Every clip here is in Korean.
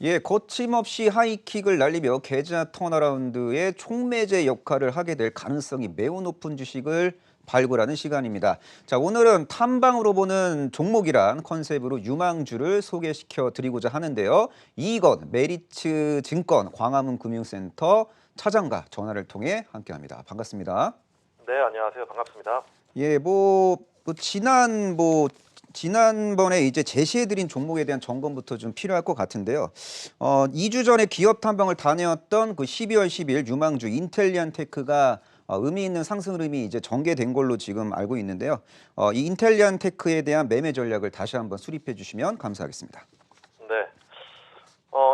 예, 거침없이 하이킥을 날리며 계좌 턴어라운드의 촉매제 역할을 하게 될 가능성이 매우 높은 주식을 발굴하는 시간입니다. 자, 오늘은 탐방으로 보는 종목이란 컨셉으로 유망주를 소개시켜 드리고자 하는데요. 이건 메리츠 증권 광화문 금융센터 차장과 전화를 통해 함께합니다. 반갑습니다. 네, 안녕하세요. 반갑습니다. 예, 지난번에 이제 제시해드린 종목에 대한 점검부터 좀 필요할 것 같은데요. 2주 전에 기업 탐방을 다녀왔던 그 12월 10일 유망주 인텔리안테크가 의미 있는 상승 흐름이 이제 전개된 걸로 지금 알고 있는데요. 이 인텔리안테크에 대한 매매 전략을 다시 한번 수립해 주시면 감사하겠습니다. 네.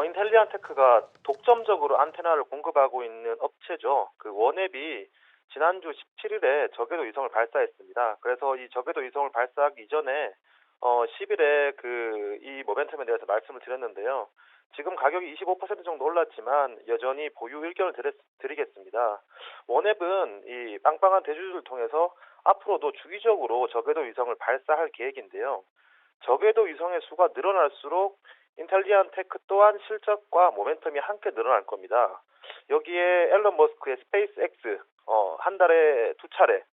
인텔리안테크가 독점적으로 안테나를 공급하고 있는 업체죠. 그 원앱이 지난주 17일에 저궤도 위성을 발사했습니다. 그래서 이 저궤도 위성을 발사하기 이전에 10일에 이 모멘텀에 대해서 말씀을 드렸는데요. 지금 가격이 25% 정도 올랐지만 여전히 보유 의견을 드리겠습니다. 원앱은 이 빵빵한 대주주를 통해서 앞으로도 주기적으로 저궤도 위성을 발사할 계획인데요. 저궤도 위성의 수가 늘어날수록 인텔리안 테크 또한 실적과 모멘텀이 함께 늘어날 겁니다. 여기에 앨런 머스크의 스페이스 X 한 달에 두 차례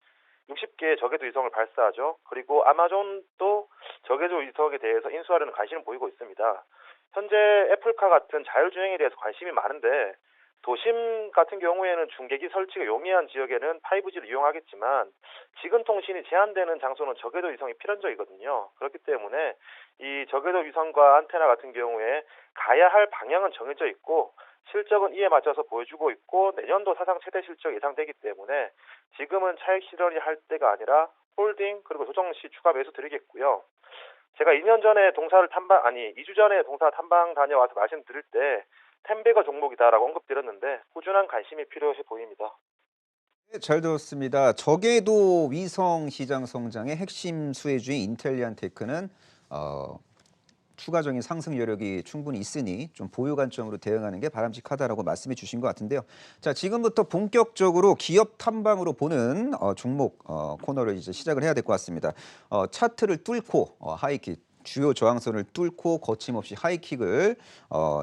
60개의 저궤도 위성을 발사하죠. 그리고 아마존도 저궤도 위성에 대해서 인수하려는 관심을 보이고 있습니다. 현재 애플카 같은 자율주행에 대해서 관심이 많은데 도심 같은 경우에는 중계기 설치가 용이한 지역에는 5G를 이용하겠지만 지근 통신이 제한되는 장소는 저궤도 위성이 필연적이거든요. 그렇기 때문에 이 저궤도 위성과 안테나 같은 경우에 가야 할 방향은 정해져 있고 실적은 이에 맞춰서 보여주고 있고 내년도 사상 최대 실적 예상되기 때문에 지금은 차익 실현이 할 때가 아니라 홀딩 그리고 조정 시 추가 매수 드리겠고요. 제가 2주 전에 동사 탐방 다녀와서 말씀드릴 때 템베거 종목이다라고 언급드렸는데 꾸준한 관심이 필요해 보입니다. 네, 잘 들었습니다. 저궤도 위성 시장 성장의 핵심 수혜주인 인텔리안테크는 추가적인 상승 여력이 충분히 있으니 좀 보유 관점으로 대응하는 게 바람직하다라고 말씀해 주신 것 같은데요. 자, 지금부터 본격적으로 기업 탐방으로 보는 종목 코너를 이제 시작을 해야 될 것 같습니다. 차트를 뚫고 하이킥 주요 저항선을 뚫고 거침없이 하이킥을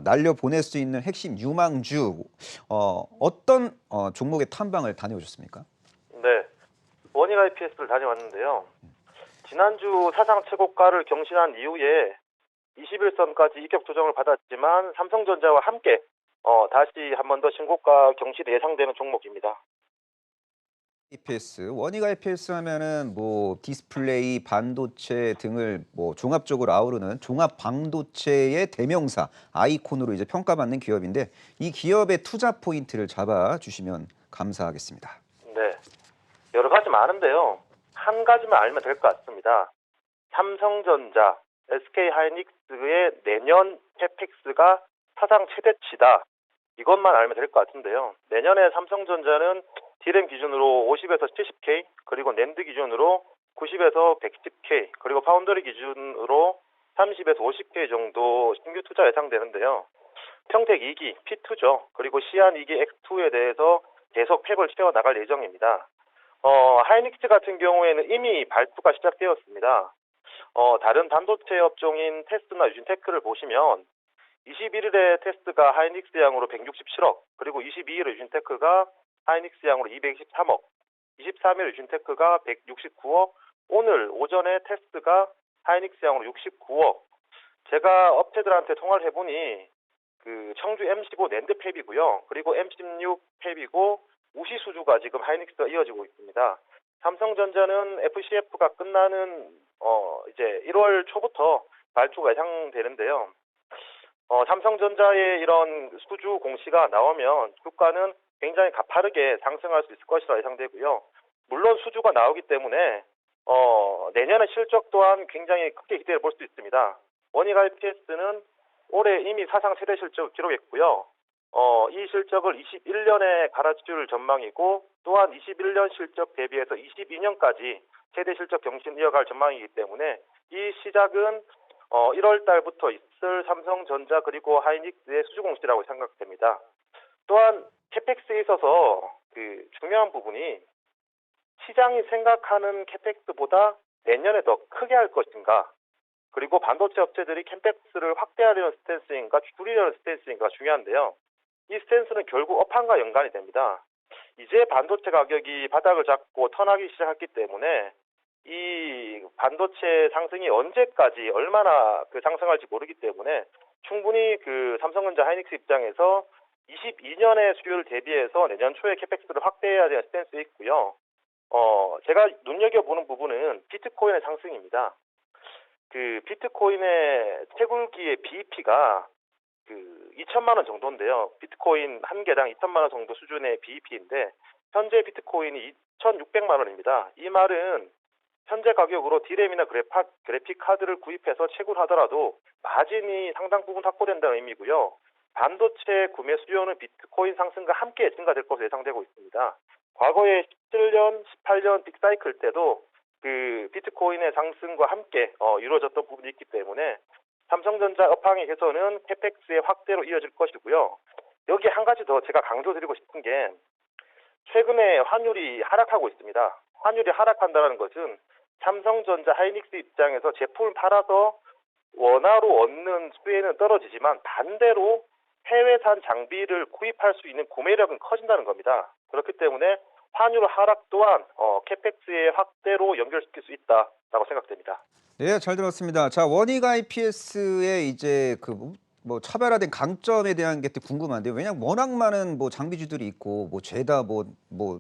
날려 보낼 수 있는 핵심 유망주 어떤 종목의 탐방을 다녀오셨습니까? 네, 원익 IPS를 다녀왔는데요. 지난주 사상 최고가를 경신한 이후에 21선까지 이격 조정을 받았지만 삼성전자와 함께 다시 한 번 더 신고가 경신이 예상되는 종목입니다. IPS, 원익 IPS 하면은 뭐 디스플레이, 반도체 등을 뭐 종합적으로 아우르는 종합 반도체의 대명사, 아이콘으로 이제 평가받는 기업인데 이 기업의 투자 포인트를 잡아 주시면 감사하겠습니다. 네, 여러 가지 많은데요. 한 가지만 알면 될 것 같습니다. 삼성전자, SK하이닉스의 내년 캐펙스가 사상 최대치다. 이것만 알면 될 것 같은데요. 내년에 삼성전자는 D램 기준으로 50에서 70K, 그리고 낸드 기준으로 90에서 110K, 그리고 파운더리 기준으로 30에서 50K 정도 신규 투자 예상되는데요. 평택 2기, P2죠. 그리고 시안 2기 X2에 대해서 계속 팩을 채워나갈 예정입니다. 하이닉스 같은 경우에는 이미 발표가 시작되었습니다. 다른 반도체 업종인 테스트나 유진테크를 보시면 21일에 테스트가 하이닉스 양으로 167억, 그리고 22일에 유진테크가 하이닉스 양으로 223억, 23일 유진테크가 169억, 오늘 오전에 테스트가 하이닉스 양으로 69억. 제가 업체들한테 통화를 해보니 그 청주 M15 낸드 팹이고요. 그리고 M16 팹이고 우시 수주가 지금 하이닉스가 이어지고 있습니다. 삼성전자는 FCF가 끝나는 이제 1월 초부터 발주가 예상되는데요. 삼성전자의 이런 수주 공시가 나오면 주가는 굉장히 가파르게 상승할 수 있을 것이라 예상되고요. 물론 수주가 나오기 때문에 내년의 실적 또한 굉장히 크게 기대해 볼 수 있습니다. 원익 IPS는 올해 이미 사상 최대 실적을 기록했고요. 이 실적을 21년에 갈아치울 전망이고 또한 21년 실적 대비해서 22년까지 최대 실적 경신 이어갈 전망이기 때문에 이 시작은 1월 달부터 있을 삼성전자 그리고 하이닉스의 수주 공시라고 생각됩니다. 또한 캐펙스에 있어서 그 중요한 부분이 시장이 생각하는 캐펙스보다 내년에 더 크게 할 것인가, 그리고 반도체 업체들이 캠펙스를 확대하려는 스탠스인가 줄이려는 스탠스인가 중요한데요. 이 스탠스는 결국 업황과 연관이 됩니다. 이제 반도체 가격이 바닥을 잡고 턴하기 시작했기 때문에 이 반도체 상승이 언제까지 얼마나 상승할지 모르기 때문에 충분히 삼성전자 하이닉스 입장에서 22년의 수요를 대비해서 내년 초에 캐펙스를 확대해야 되는 스탠스에 있고요. 제가 눈여겨보는 부분은 비트코인의 상승입니다. 비트코인의 채굴기의 BEP가 2천만 원 정도인데요. 비트코인 한 개당 2천만 원 정도 수준의 BEP인데 현재 비트코인이 2,600만 원입니다. 이 말은 현재 가격으로 디램이나 그래픽 카드를 구입해서 채굴하더라도 마진이 상당 부분 확보된다는 의미고요. 반도체 구매 수요는 비트코인 상승과 함께 증가될 것으로 예상되고 있습니다. 과거에 17년, 18년 빅사이클 때도 비트코인의 상승과 함께 이루어졌던 부분이 있기 때문에 삼성전자 업황의 개선은 캐펙스의 확대로 이어질 것이고요. 여기 한 가지 더 제가 강조드리고 싶은 게 최근에 환율이 하락하고 있습니다. 환율이 하락한다는 것은 삼성전자 하이닉스 입장에서 제품을 팔아서 원화로 얻는 수혜는 떨어지지만 반대로 해외산 장비를 구입할 수 있는 구매력은 커진다는 겁니다. 그렇기 때문에 환율 하락 또한 캐펙스의 확대로 연결시킬 수 있다라고 생각됩니다. 네, 잘 들었습니다. 자, 원익 IPS의 이제 뭐 차별화된 강점에 대한 게 궁금한데요. 왜냐면 워낙 많은 뭐 장비주들이 있고 뭐 죄다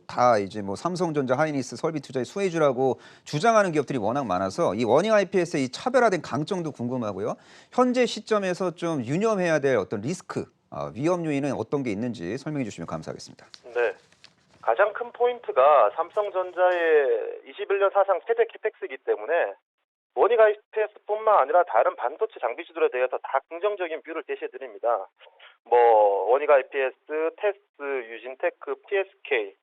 다 이제 뭐 삼성전자 하이닉스 설비 투자의 수혜주라고 주장하는 기업들이 워낙 많아서 이 원익 IPS의 이 차별화된 강점도 궁금하고요. 현재 시점에서 좀 유념해야 될 어떤 리스크, 위험 요인은 어떤 게 있는지 설명해 주시면 감사하겠습니다. 네. 가장 큰 포인트가 삼성전자의 21년 사상 최대 캐펙스이기 때문에 원익 IPS뿐만 아니라 다른 반도체 장비주들에 대해서 다 긍정적인 뷰를 제시해드립니다. 원익 IPS, 테스, 유진테크, PSK,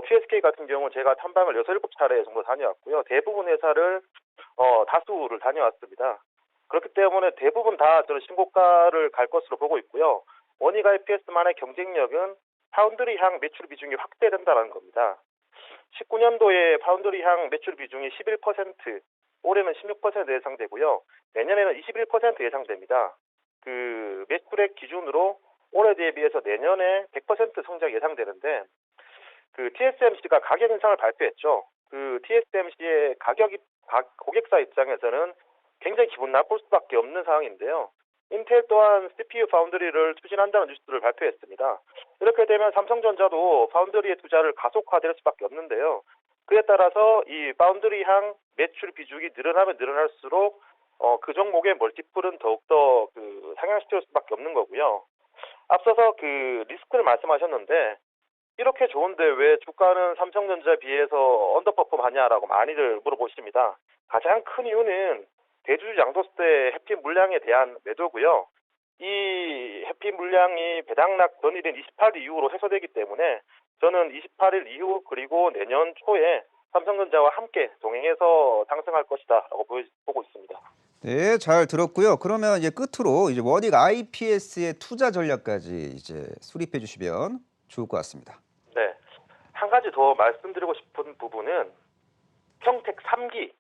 PSK 같은 경우는 제가 탐방을 6, 7차례 정도 다녀왔고요. 대부분 회사를 다수를 다녀왔습니다. 그렇기 때문에 대부분 다 저는 신고가를 갈 것으로 보고 있고요. 원익 IPS만의 경쟁력은 파운드리향 매출 비중이 확대된다는 겁니다. 19년도에 파운드리향 매출 비중이 11%, 올해는 16% 예상되고요. 내년에는 21% 예상됩니다. 매출액 기준으로 올해 대비해서 내년에 100% 성장 예상되는데 TSMC가 가격 인상을 발표했죠. TSMC의 고객사 입장에서는 굉장히 기분 나쁠 수밖에 없는 상황인데요. 인텔 또한 CPU 파운드리를 추진한다는 뉴스를 발표했습니다. 이렇게 되면 삼성전자도 파운드리의 투자를 가속화될 수밖에 없는데요. 그에 따라서 이 파운드리향 매출 비중이 늘어나면 늘어날수록 그 종목의 멀티플은 더욱더 상향시킬 수밖에 없는 거고요. 앞서서 리스크를 말씀하셨는데 이렇게 좋은데 왜 주가는 삼성전자에 비해서 언더퍼폼하냐라고 많이들 물어보십니다. 가장 큰 이유는 대주주 양도세 회피 물량에 대한 매도고요. 이 회피 물량이 배당락 전일인 28일 이후로 해소되기 때문에 저는 28일 이후 그리고 내년 초에 삼성전자와 함께 동행해서 상승할 것이다라고 보고 있습니다. 네, 잘 들었고요. 그러면 이제 끝으로 이제 원익 IPS의 투자 전략까지 이제 수립해 주시면 좋을 것 같습니다. 네. 한 가지 더 말씀드리고 싶은 부분은 평택 3기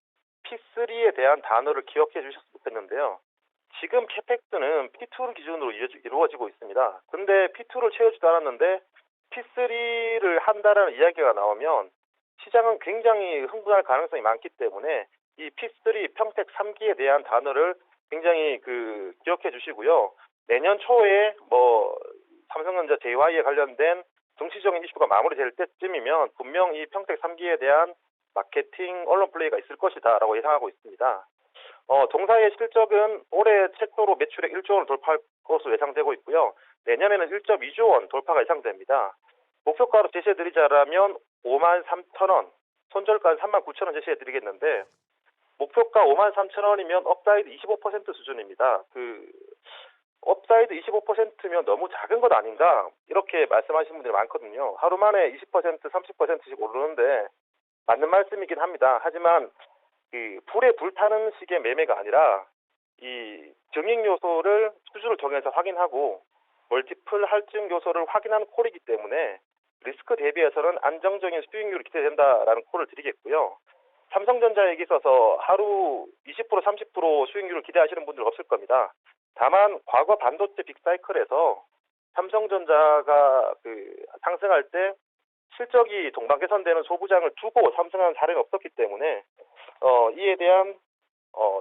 P3에 대한 단어를 기억해 주셨으면 좋겠는데요. 지금 캐펙스는 P2를 기준으로 이루어지고 있습니다. 근데 P2를 채우지도 않았는데 P3를 한다라는 이야기가 나오면 시장은 굉장히 흥분할 가능성이 많기 때문에 이 P3 평택 3기에 대한 단어를 굉장히 기억해 주시고요. 내년 초에 삼성전자 JY에 관련된 정치적인 이슈가 마무리될 때쯤이면 분명 이 평택 3기에 대한 마케팅 언론 플레이가 있을 것이다라고 예상하고 있습니다. 동사의 실적은 올해 최초로 매출액 1조 원을 돌파할 것으로 예상되고 있고요. 내년에는 1.2조 원 돌파가 예상됩니다. 목표가로 제시해드리자면 53,000원, 손절가는 39,000원 제시해드리겠는데 목표가 53,000원이면 업사이드 25% 수준입니다. 업사이드 25%면 너무 작은 것 아닌가 이렇게 말씀하시는 분들이 많거든요. 하루 만에 20%, 30%씩 오르는데 맞는 말씀이긴 합니다. 하지만 불에 불타는 식의 매매가 아니라 이 증액 요소를 수주를 통해서 확인하고 멀티플 할증 요소를 확인하는 콜이기 때문에 리스크 대비해서는 안정적인 수익률이 기대된다라는 콜을 드리겠고요. 삼성전자에게 있어서 하루 20% 30% 수익률을 기대하시는 분들 없을 겁니다. 다만 과거 반도체 빅사이클에서 삼성전자가 상승할 때 실적이 동반 개선되는 소부장을 두고 상승한 사례는 없었기 때문에 이에 대한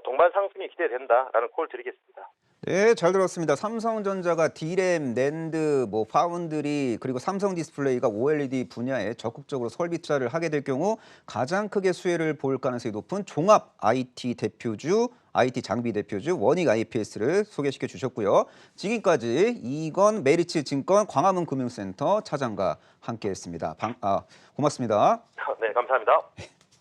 동반 상승이 기대된다라는 콜을 드리겠습니다. 네, 잘 들었습니다. 삼성전자가 D램, 낸드, 파운드리 그리고 삼성 디스플레이가 OLED 분야에 적극적으로 설비 투자를 하게 될 경우 가장 크게 수혜를 볼 가능성이 높은 종합 IT 대표주, IT 장비 대표주 원익 IPS를 소개시켜 주셨고요. 지금까지 이건 메리츠 증권 광화문 금융센터 차장과 함께했습니다. 고맙습니다. 네, 감사합니다.